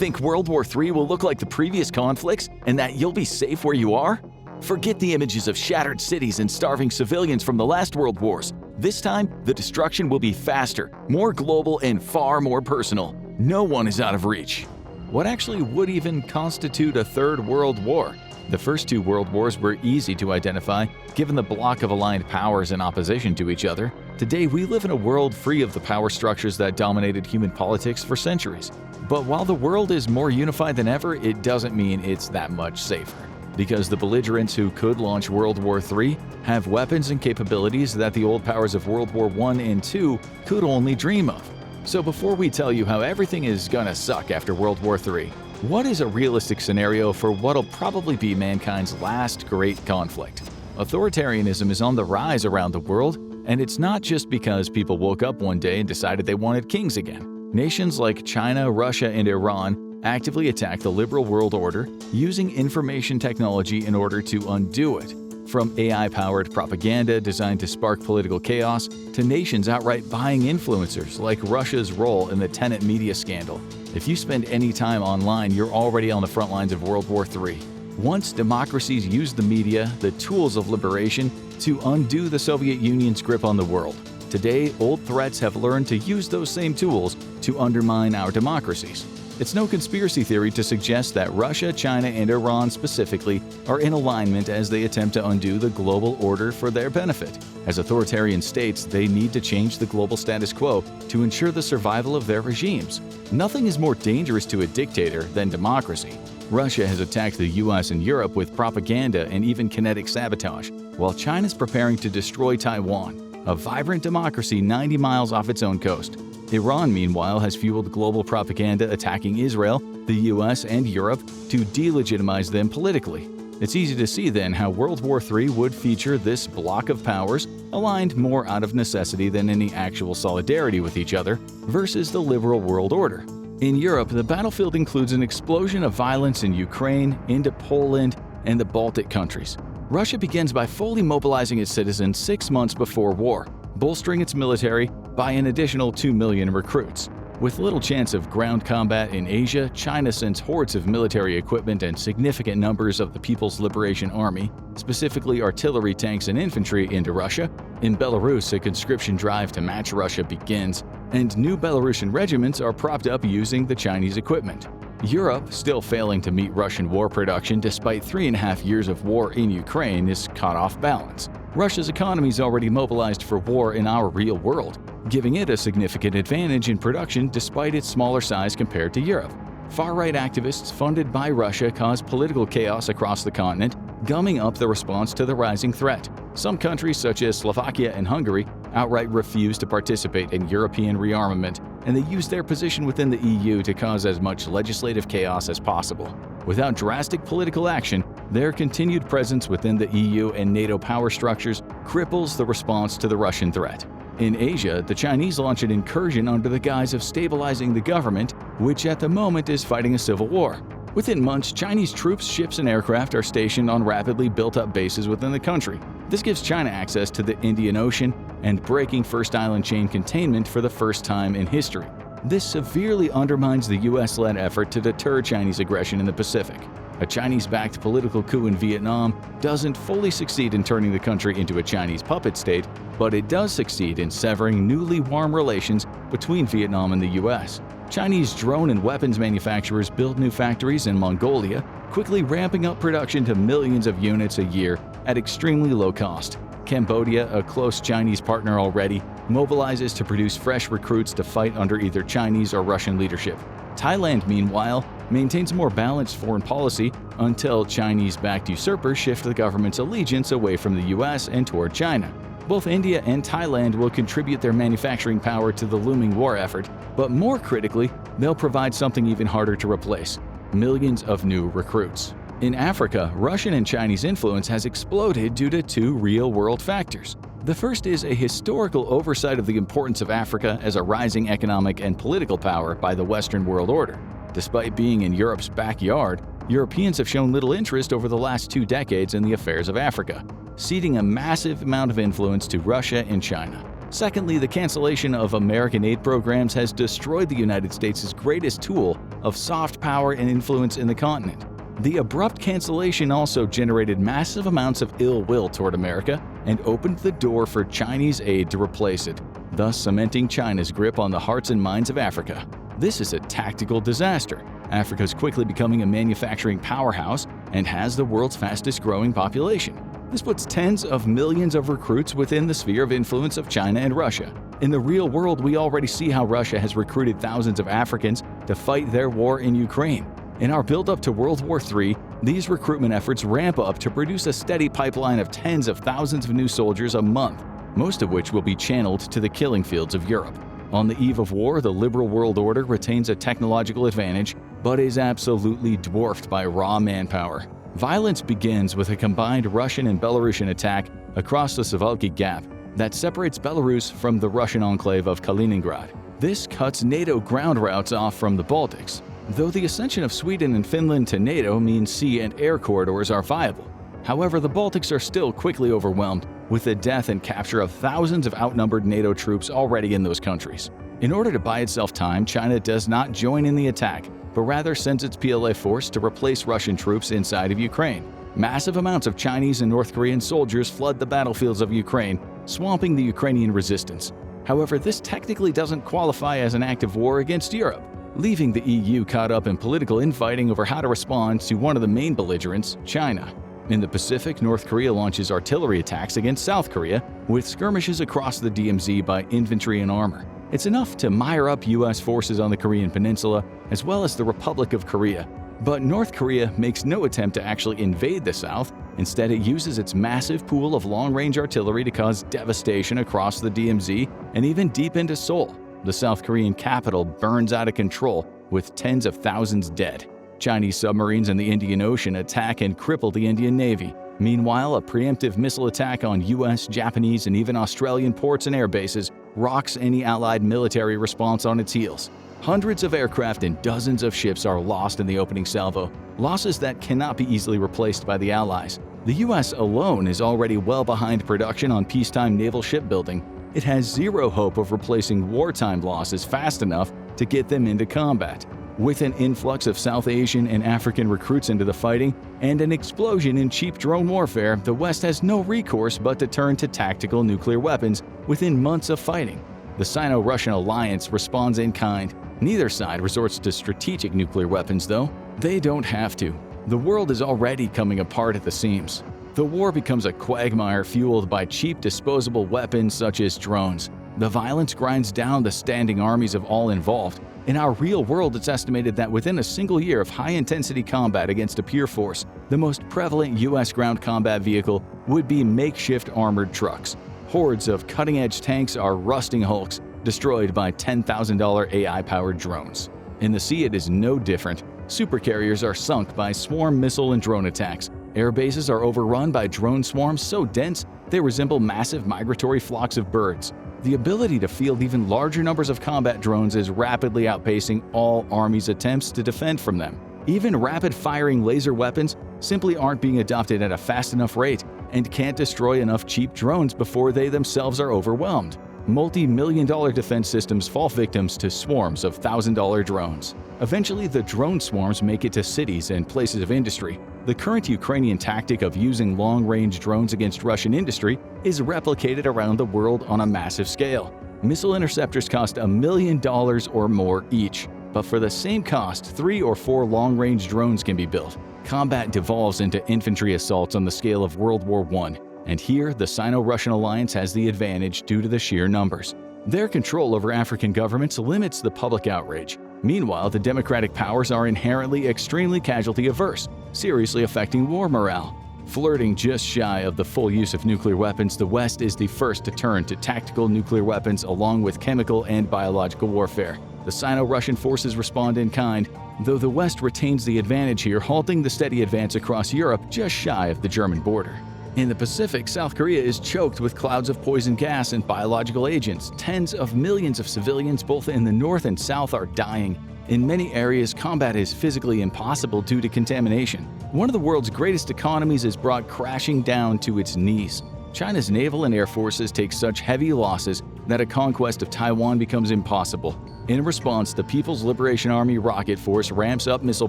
Think World War III will look like the previous conflicts and that you'll be safe where you are? Forget the images of shattered cities and starving civilians from the last world wars. This time, the destruction will be faster, more global, and far more personal. No one is out of reach. What actually would even constitute a third world war? The first two world wars were easy to identify, given the block of aligned powers in opposition to each other. Today, we live in a world free of the power structures that dominated human politics for centuries. But while the world is more unified than ever, it doesn't mean it's that much safer. Because the belligerents who could launch World War III have weapons and capabilities that the old powers of World War I and II could only dream of. So before we tell you how everything is gonna suck after World War III, what is a realistic scenario for what'll probably be mankind's last great conflict? Authoritarianism is on the rise around the world, and it's not just because people woke up one day and decided they wanted kings again. Nations like China, Russia, and Iran actively attack the liberal world order, using information technology in order to undo it. From AI-powered propaganda designed to spark political chaos, to nations outright buying influencers like Russia's role in the Tenet media scandal. If you spend any time online, you're already on the front lines of World War III. Once democracies used the media, the tools of liberation, to undo the Soviet Union's grip on the world. Today, old threats have learned to use those same tools to undermine our democracies. It's no conspiracy theory to suggest that Russia, China, and Iran specifically are in alignment as they attempt to undo the global order for their benefit. As authoritarian states, they need to change the global status quo to ensure the survival of their regimes. Nothing is more dangerous to a dictator than democracy. Russia has attacked the US and Europe with propaganda and even kinetic sabotage, while China's preparing to destroy Taiwan, a vibrant democracy 90 miles off its own coast. Iran, meanwhile, has fueled global propaganda attacking Israel, the US, and Europe to delegitimize them politically. It's easy to see then how World War III would feature this block of powers aligned more out of necessity than any actual solidarity with each other versus the liberal world order. In Europe, the battlefield includes an explosion of violence in Ukraine, into Poland, and the Baltic countries. Russia begins by fully mobilizing its citizens 6 months before war, bolstering its military by an additional 2 million recruits. With little chance of ground combat in Asia, China sends hordes of military equipment and significant numbers of the People's Liberation Army, specifically artillery, tanks, and infantry, into Russia. In Belarus, a conscription drive to match Russia begins, and new Belarusian regiments are propped up using the Chinese equipment. Europe, still failing to meet Russian war production despite 3.5 years of war in Ukraine, is caught off balance. Russia's economy is already mobilized for war in our real world, giving it a significant advantage in production despite its smaller size compared to Europe. Far-right activists funded by Russia cause political chaos across the continent, gumming up the response to the rising threat. Some countries, such as Slovakia and Hungary, outright refuse to participate in European rearmament, and they use their position within the EU to cause as much legislative chaos as possible. Without drastic political action, their continued presence within the EU and NATO power structures cripples the response to the Russian threat. In Asia, the Chinese launch an incursion under the guise of stabilizing the government, which at the moment is fighting a civil war. Within months, Chinese troops, ships, and aircraft are stationed on rapidly built-up bases within the country. This gives China access to the Indian Ocean and breaking First Island chain containment for the first time in history. This severely undermines the US-led effort to deter Chinese aggression in the Pacific. A Chinese-backed political coup in Vietnam doesn't fully succeed in turning the country into a Chinese puppet state, but it does succeed in severing newly warm relations between Vietnam and the US. Chinese drone and weapons manufacturers build new factories in Mongolia, quickly ramping up production to millions of units a year at extremely low cost. Cambodia, a close Chinese partner already, mobilizes to produce fresh recruits to fight under either Chinese or Russian leadership. Thailand, meanwhile, maintains a more balanced foreign policy until Chinese-backed usurpers shift the government's allegiance away from the US and toward China. Both India and Thailand will contribute their manufacturing power to the looming war effort, but more critically, they'll provide something even harder to replace: millions of new recruits. In Africa, Russian and Chinese influence has exploded due to two real-world factors. The first is a historical oversight of the importance of Africa as a rising economic and political power by the Western world order. Despite being in Europe's backyard, Europeans have shown little interest over the last 2 decades in the affairs of Africa, ceding a massive amount of influence to Russia and China. Secondly, the cancellation of American aid programs has destroyed the United States' greatest tool of soft power and influence in the continent. The abrupt cancellation also generated massive amounts of ill will toward America and opened the door for Chinese aid to replace it, thus cementing China's grip on the hearts and minds of Africa. This is a tactical disaster. Africa is quickly becoming a manufacturing powerhouse and has the world's fastest-growing population. This puts tens of millions of recruits within the sphere of influence of China and Russia. In the real world, we already see how Russia has recruited thousands of Africans to fight their war in Ukraine. In our build-up to World War III, these recruitment efforts ramp up to produce a steady pipeline of tens of thousands of new soldiers a month, most of which will be channeled to the killing fields of Europe. On the eve of war, the liberal world order retains a technological advantage, but is absolutely dwarfed by raw manpower. Violence begins with a combined Russian and Belarusian attack across the Suwalki Gap that separates Belarus from the Russian enclave of Kaliningrad. This cuts NATO ground routes off from the Baltics, though the ascension of Sweden and Finland to NATO means sea and air corridors are viable. However, the Baltics are still quickly overwhelmed, with the death and capture of thousands of outnumbered NATO troops already in those countries. In order to buy itself time, China does not join in the attack, but rather sends its PLA force to replace Russian troops inside of Ukraine. Massive amounts of Chinese and North Korean soldiers flood the battlefields of Ukraine, swamping the Ukrainian resistance. However, this technically doesn't qualify as an active war against Europe, leaving the EU caught up in political infighting over how to respond to one of the main belligerents, China. In the Pacific, North Korea launches artillery attacks against South Korea, with skirmishes across the DMZ by infantry and armor. It's enough to mire up U.S. forces on the Korean Peninsula, as well as the Republic of Korea. But North Korea makes no attempt to actually invade the South. Instead, it uses its massive pool of long-range artillery to cause devastation across the DMZ and even deep into Seoul. The South Korean capital burns out of control, with tens of thousands dead. Chinese submarines in the Indian Ocean attack and cripple the Indian Navy. Meanwhile, a preemptive missile attack on U.S., Japanese, and even Australian ports and air bases rocks any Allied military response on its heels. Hundreds of aircraft and dozens of ships are lost in the opening salvo, losses that cannot be easily replaced by the Allies. The U.S. alone is already well behind production on peacetime naval shipbuilding. It has zero hope of replacing wartime losses fast enough to get them into combat. With an influx of South Asian and African recruits into the fighting and an explosion in cheap drone warfare, the West has no recourse but to turn to tactical nuclear weapons within months of fighting. The Sino-Russian alliance responds in kind. Neither side resorts to strategic nuclear weapons, though. They don't have to. The world is already coming apart at the seams. The war becomes a quagmire fueled by cheap disposable weapons such as drones. The violence grinds down the standing armies of all involved. In our real world, it's estimated that within a single year of high-intensity combat against a peer force, the most prevalent U.S. ground combat vehicle would be makeshift armored trucks. Hordes of cutting-edge tanks are rusting hulks, destroyed by $10,000 AI-powered drones. In the sea, it is no different. Supercarriers are sunk by swarm missile and drone attacks. Air bases are overrun by drone swarms so dense they resemble massive migratory flocks of birds. The ability to field even larger numbers of combat drones is rapidly outpacing all armies' attempts to defend from them. Even rapid-firing laser weapons simply aren't being adopted at a fast enough rate and can't destroy enough cheap drones before they themselves are overwhelmed. Multi-million-dollar defense systems fall victims to swarms of $1,000 drones. Eventually, the drone swarms make it to cities and places of industry. The current Ukrainian tactic of using long-range drones against Russian industry is replicated around the world on a massive scale. Missile interceptors cost $1 million or more each, but for the same cost, 3 or 4 long-range drones can be built. Combat devolves into infantry assaults on the scale of World War I, and here the Sino-Russian alliance has the advantage due to the sheer numbers. Their control over African governments limits the public outrage. Meanwhile, the democratic powers are inherently extremely casualty-averse, seriously affecting war morale. Flirting just shy of the full use of nuclear weapons, the West is the first to turn to tactical nuclear weapons along with chemical and biological warfare. The Sino-Russian forces respond in kind, though the West retains the advantage here, halting the steady advance across Europe just shy of the German border. In the Pacific, South Korea is choked with clouds of poison gas and biological agents. Tens of millions of civilians both in the north and south are dying. In many areas, combat is physically impossible due to contamination. One of the world's greatest economies is brought crashing down to its knees. China's naval and air forces take such heavy losses that a conquest of Taiwan becomes impossible. In response, the People's Liberation Army Rocket Force ramps up missile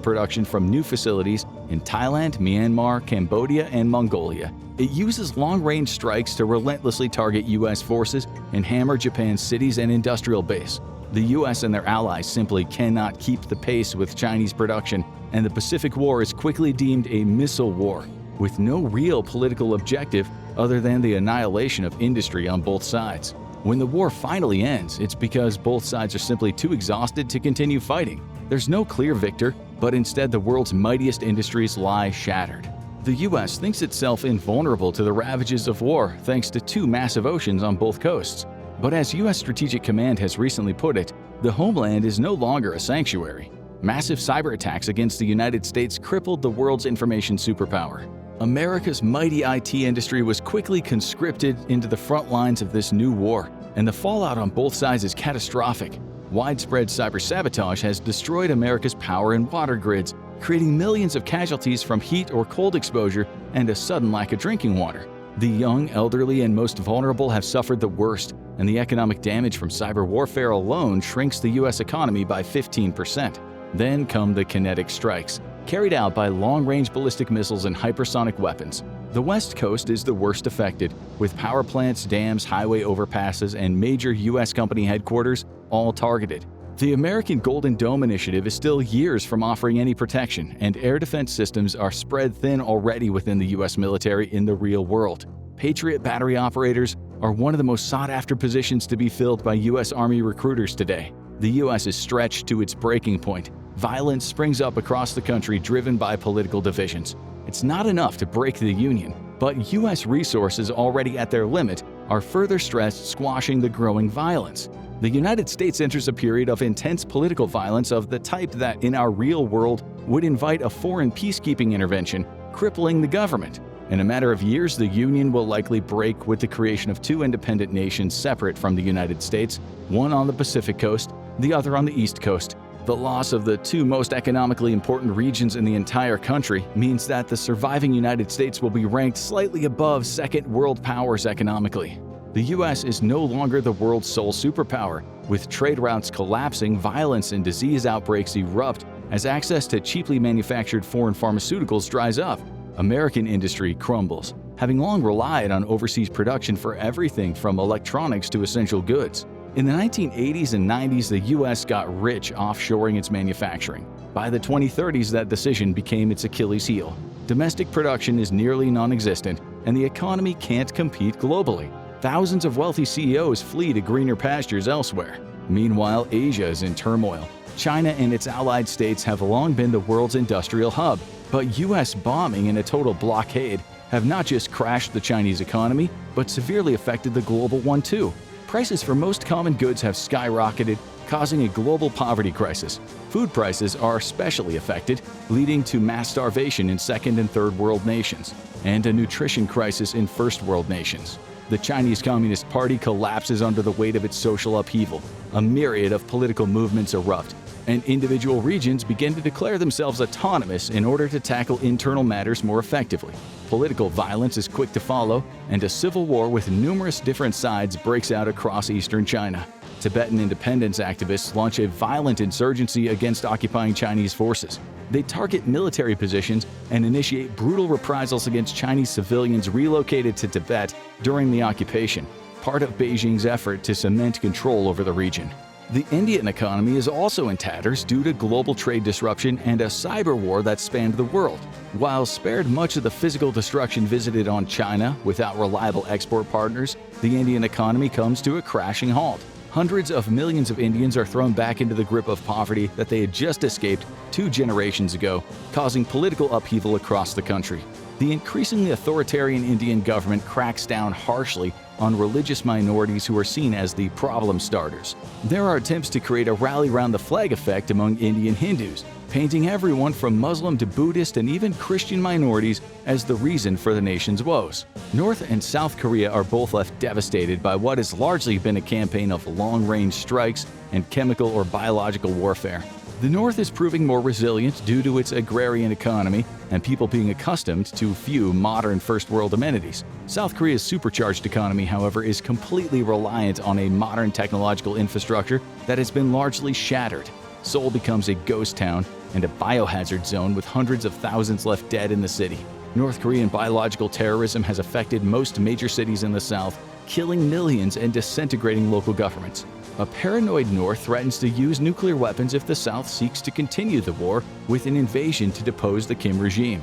production from new facilities in Thailand, Myanmar, Cambodia, and Mongolia. It uses long-range strikes to relentlessly target U.S. forces and hammer Japan's cities and industrial base. The U.S. and their allies simply cannot keep the pace with Chinese production, and the Pacific War is quickly deemed a missile war, with no real political objective other than the annihilation of industry on both sides. When the war finally ends, it's because both sides are simply too exhausted to continue fighting. There's no clear victor, but instead the world's mightiest industries lie shattered. The U.S. thinks itself invulnerable to the ravages of war thanks to two massive oceans on both coasts. But as U.S. Strategic Command has recently put it, the homeland is no longer a sanctuary. Massive cyber attacks against the United States crippled the world's information superpower. America's mighty IT industry was quickly conscripted into the front lines of this new war, and the fallout on both sides is catastrophic. Widespread cyber sabotage has destroyed America's power and water grids, creating millions of casualties from heat or cold exposure and a sudden lack of drinking water. The young, elderly, and most vulnerable have suffered the worst, and the economic damage from cyber warfare alone shrinks the U.S. economy by 15%. Then come the kinetic strikes, carried out by long-range ballistic missiles and hypersonic weapons. The West Coast is the worst affected, with power plants, dams, highway overpasses, and major U.S. company headquarters all targeted. The American Golden Dome initiative is still years from offering any protection, and air defense systems are spread thin already within the U.S. military in the real world. Patriot battery operators are one of the most sought-after positions to be filled by U.S. Army recruiters today. The U.S. is stretched to its breaking point. Violence springs up across the country driven by political divisions. It's not enough to break the Union, but U.S. resources already at their limit are further stressed, squashing the growing violence. The United States enters a period of intense political violence of the type that in our real world would invite a foreign peacekeeping intervention, crippling the government. In a matter of years, the Union will likely break with the creation of two independent nations separate from the United States, one on the Pacific coast, the other on the East Coast. The loss of the two most economically important regions in the entire country means that the surviving United States will be ranked slightly above second world powers economically. The U.S. is no longer the world's sole superpower. With trade routes collapsing, violence and disease outbreaks erupt as access to cheaply manufactured foreign pharmaceuticals dries up. American industry crumbles, having long relied on overseas production for everything from electronics to essential goods. In the 1980s and 90s, the U.S. got rich offshoring its manufacturing. By the 2030s, that decision became its Achilles heel. Domestic production is nearly non-existent, and the economy can't compete globally. Thousands of wealthy CEOs flee to greener pastures elsewhere. Meanwhile, Asia is in turmoil. China and its allied states have long been the world's industrial hub, but U.S. bombing and a total blockade have not just crashed the Chinese economy, but severely affected the global one too. Prices for most common goods have skyrocketed, causing a global poverty crisis. Food prices are especially affected, leading to mass starvation in second and third world nations, and a nutrition crisis in first world nations. The Chinese Communist Party collapses under the weight of its social upheaval. A myriad of political movements erupt, and individual regions begin to declare themselves autonomous in order to tackle internal matters more effectively. Political violence is quick to follow, and a civil war with numerous different sides breaks out across eastern China. Tibetan independence activists launch a violent insurgency against occupying Chinese forces. They target military positions and initiate brutal reprisals against Chinese civilians relocated to Tibet during the occupation, part of Beijing's effort to cement control over the region. The Indian economy is also in tatters due to global trade disruption and a cyber war that spanned the world. While spared much of the physical destruction visited on China without reliable export partners, the Indian economy comes to a crashing halt. Hundreds of millions of Indians are thrown back into the grip of poverty that they had just escaped 2 generations ago, causing political upheaval across the country. The increasingly authoritarian Indian government cracks down harshly on religious minorities who are seen as the problem starters. There are attempts to create a rally-round-the-flag effect among Indian Hindus, painting everyone from Muslim to Buddhist and even Christian minorities as the reason for the nation's woes. North and South Korea are both left devastated by what has largely been a campaign of long-range strikes and chemical or biological warfare. The North is proving more resilient due to its agrarian economy and people being accustomed to few modern first-world amenities. South Korea's supercharged economy, however, is completely reliant on a modern technological infrastructure that has been largely shattered. Seoul becomes a ghost town and a biohazard zone with hundreds of thousands left dead in the city. North Korean biological terrorism has affected most major cities in the South, killing millions and disintegrating local governments. A paranoid North threatens to use nuclear weapons if the South seeks to continue the war with an invasion to depose the Kim regime.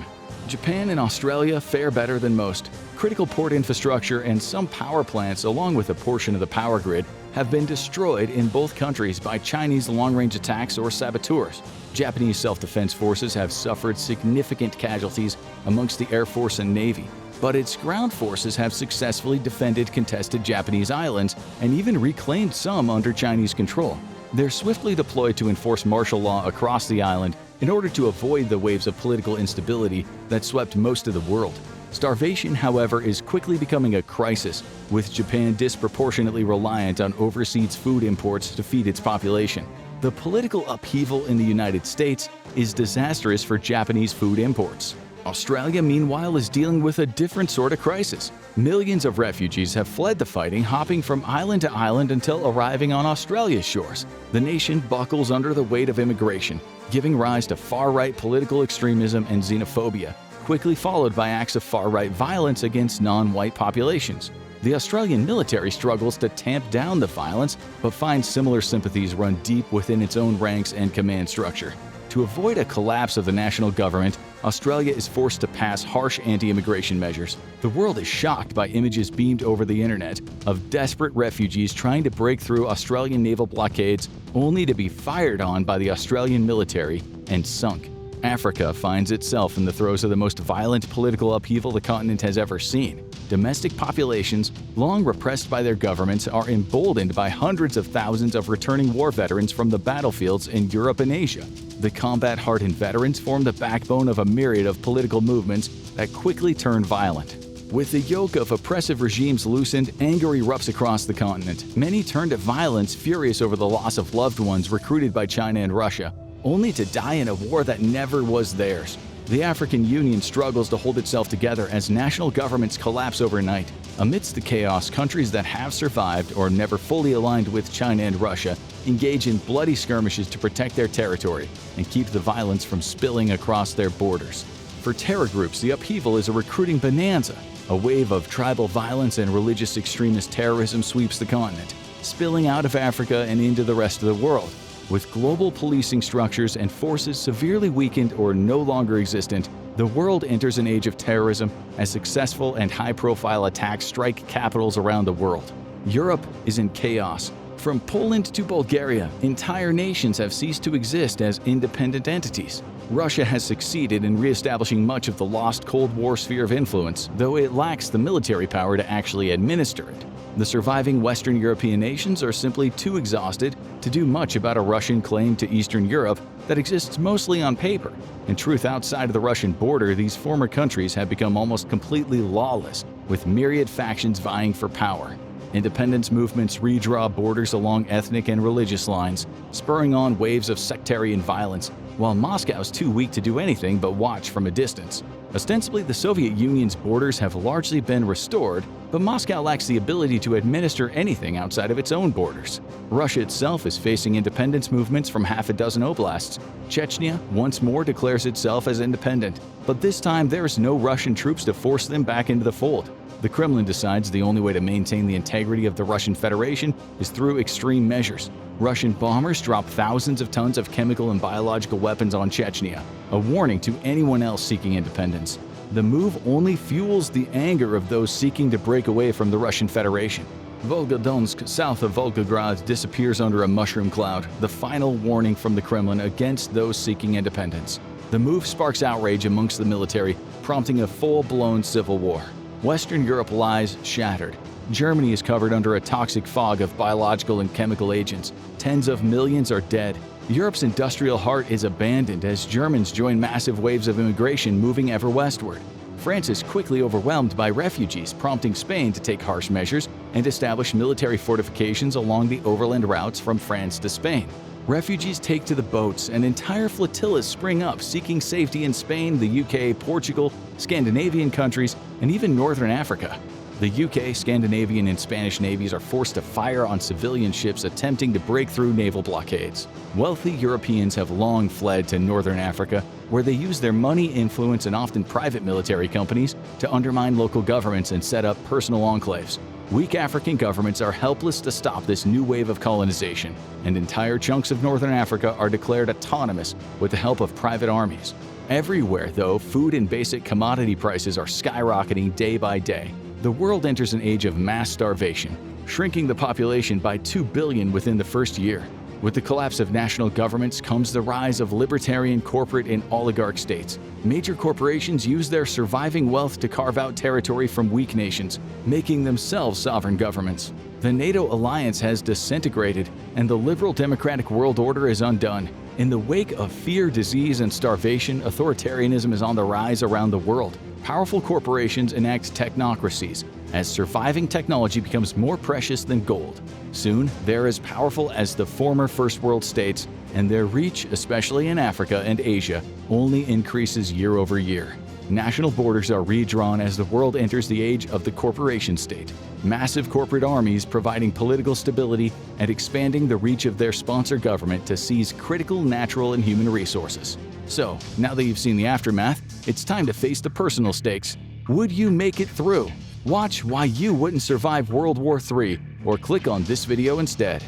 Japan and Australia fare better than most. Critical port infrastructure and some power plants, along with a portion of the power grid, have been destroyed in both countries by Chinese long-range attacks or saboteurs. Japanese self-defense forces have suffered significant casualties amongst the Air Force and Navy, but its ground forces have successfully defended contested Japanese islands and even reclaimed some under Chinese control. They're swiftly deployed to enforce martial law across the island in order to avoid the waves of political instability that swept most of the world. Starvation, however, is quickly becoming a crisis, with Japan disproportionately reliant on overseas food imports to feed its population. The political upheaval in the United States is disastrous for Japanese food imports. Australia, meanwhile, is dealing with a different sort of crisis. Millions of refugees have fled the fighting, hopping from island to island until arriving on Australia's shores. The nation buckles under the weight of immigration, giving rise to far-right political extremism and xenophobia, quickly followed by acts of far-right violence against non-white populations. The Australian military struggles to tamp down the violence, but finds similar sympathies run deep within its own ranks and command structure. To avoid a collapse of the national government, Australia is forced to pass harsh anti-immigration measures. The world is shocked by images beamed over the internet of desperate refugees trying to break through Australian naval blockades, only to be fired on by the Australian military and sunk. Africa finds itself in the throes of the most violent political upheaval the continent has ever seen. Domestic populations, long repressed by their governments, are emboldened by hundreds of thousands of returning war veterans from the battlefields in Europe and Asia. The combat-hardened veterans form the backbone of a myriad of political movements that quickly turn violent. With the yoke of oppressive regimes loosened, anger erupts across the continent. Many turn to violence, furious over the loss of loved ones recruited by China and Russia, only to die in a war that never was theirs. The African Union struggles to hold itself together as national governments collapse overnight. Amidst the chaos, countries that have survived or never fully aligned with China and Russia engage in bloody skirmishes to protect their territory and keep the violence from spilling across their borders. For terror groups, the upheaval is a recruiting bonanza. A wave of tribal violence and religious extremist terrorism sweeps the continent, spilling out of Africa and into the rest of the world. With global policing structures and forces severely weakened or no longer existent, the world enters an age of terrorism as successful and high-profile attacks strike capitals around the world. Europe is in chaos. From Poland to Bulgaria, entire nations have ceased to exist as independent entities. Russia has succeeded in re-establishing much of the lost Cold War sphere of influence, though it lacks the military power to actually administer it. The surviving Western European nations are simply too exhausted to do much about a Russian claim to Eastern Europe that exists mostly on paper. In truth, outside of the Russian border, these former countries have become almost completely lawless, with myriad factions vying for power. Independence movements redraw borders along ethnic and religious lines, spurring on waves of sectarian violence, while Moscow's too weak to do anything but watch from a distance. Ostensibly, the Soviet Union's borders have largely been restored, but Moscow lacks the ability to administer anything outside of its own borders. Russia itself is facing independence movements from half a dozen oblasts. Chechnya once more declares itself as independent, but this time there is no Russian troops to force them back into the fold. The Kremlin decides the only way to maintain the integrity of the Russian Federation is through extreme measures. Russian bombers drop thousands of tons of chemical and biological weapons on Chechnya, a warning to anyone else seeking independence. The move only fuels the anger of those seeking to break away from the Russian Federation. Volgodonsk, south of Volgograd, disappears under a mushroom cloud, the final warning from the Kremlin against those seeking independence. The move sparks outrage amongst the military, prompting a full-blown civil war. Western Europe lies shattered. Germany is covered under a toxic fog of biological and chemical agents. Tens of millions are dead. Europe's industrial heart is abandoned as Germans join massive waves of immigration moving ever westward. France is quickly overwhelmed by refugees, prompting Spain to take harsh measures and establish military fortifications along the overland routes from France to Spain. Refugees take to the boats, and entire flotillas spring up seeking safety in Spain, the UK, Portugal, Scandinavian countries, and even Northern Africa. The UK, Scandinavian, and Spanish navies are forced to fire on civilian ships attempting to break through naval blockades. Wealthy Europeans have long fled to Northern Africa, where they use their money, influence, and often private military companies to undermine local governments and set up personal enclaves. Weak African governments are helpless to stop this new wave of colonization, and entire chunks of Northern Africa are declared autonomous with the help of private armies. Everywhere, though, food and basic commodity prices are skyrocketing day by day. The world enters an age of mass starvation, shrinking the population by 2 billion within the first year. With the collapse of national governments comes the rise of libertarian corporate and oligarch states. Major corporations use their surviving wealth to carve out territory from weak nations, making themselves sovereign governments. The NATO alliance has disintegrated, and the liberal democratic world order is undone. In the wake of fear, disease, and starvation, authoritarianism is on the rise around the world. Powerful corporations enact technocracies as surviving technology becomes more precious than gold. Soon, they're as powerful as the former First World states, and their reach, especially in Africa and Asia, only increases year over year. National borders are redrawn as the world enters the age of the corporation state. Massive corporate armies providing political stability and expanding the reach of their sponsor government to seize critical natural and human resources. So, now that you've seen the aftermath, it's time to face the personal stakes. Would you make it through? Watch why you wouldn't survive World War III, or click on this video instead.